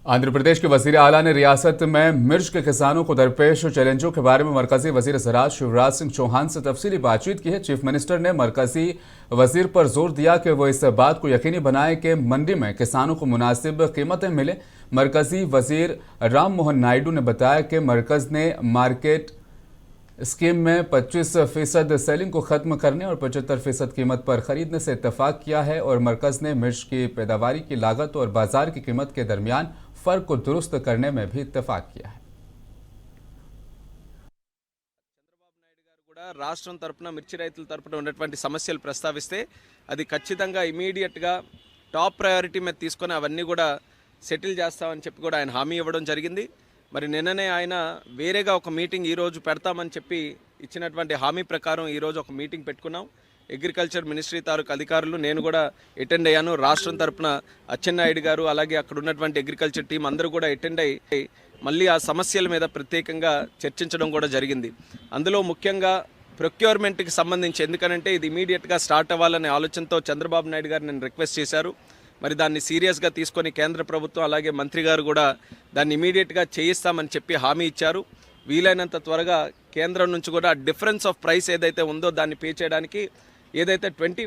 आंध्र प्रदेश के वज़ीर आला ने रियासत में मिर्च के किसानों को दरपेश चैलेंजों के बारे में मरकजी वज़ीर ज़राअत शिवराज सिंह चौहान से तफसीली बातचीत की है। चीफ मिनिस्टर ने मरकजी वज़ीर पर जोर दिया कि वो इस बात को यकीनी बनाए कि मंडी में किसानों को मुनासिब कीमतें मिले। मरकजी वज़ीर राम मोहन नायडू ने बताया कि मरकज़ ने मार्केट स्कीम में 25% सेलिंग को ख़त्म करने और 75% कीमत पर ख़रीदने से इत्तफाक किया है और मरकज़ ने मिर्च की पैदावारी की लागत और बाजार की कीमत के दरमियान फ़र्क को दुरुस्त करने में भी इत्तफाक किया है। రాష్ట్రం తరపున మిర్చి రైతుల తరపున ఉన్నటువంటి సమస్యలు ప్రస్తావిస్తే అది ఖచ్చితంగా ఇమీడియట్గా టాప్ ప్రయారిటీ మీద తీసుకొని అవన్నీ కూడా సెటిల్ చేస్తామని చెప్పి కూడా ఆయన హామీ ఇవ్వడం జరిగింది। మరి నిన్ననే ఆయన వేరేగా ఒక మీటింగ్ ఈరోజు పెడతామని చెప్పి ఇచ్చినటువంటి హామీ ప్రకారం ఈరోజు ఒక మీటింగ్ పెట్టుకున్నాం। అగ్రికల్చర్ మినిస్ట్రీ తాలూకు అధికారులు నేను కూడా అటెండ్ అయ్యాను। రాష్ట్రం తరపున అచ్చెన్నాయుడు గారు అలాగే అక్కడ ఉన్నటువంటి అగ్రికల్చర్ టీం అందరూ కూడా అటెండ్ అయ్యి మళ్ళీ ఆ సమస్యల మీద ప్రత్యేకంగా చర్చించడం కూడా జరిగింది। అందులో ముఖ్యంగా ప్రొక్యూర్మెంట్కి సంబంధించి ఎందుకనంటే ఇది ఇమీడియట్గా స్టార్ట్ అవ్వాలనే ఆలోచనతో చంద్రబాబు నాయుడు గారు నేను రిక్వెస్ట్ చేశారు। మరి దాన్ని సీరియస్గా తీసుకొని కేంద్ర ప్రభుత్వం అలాగే మంత్రి గారు కూడా దాన్ని ఇమీడియట్గా చేయిస్తామని చెప్పి హామీ ఇచ్చారు। వీలైనంత త్వరగా కేంద్రం నుంచి కూడా డిఫరెన్స్ ఆఫ్ ప్రైస్ ఏదైతే ఉందో దాన్ని పే చేయడానికి ఏదైతే 25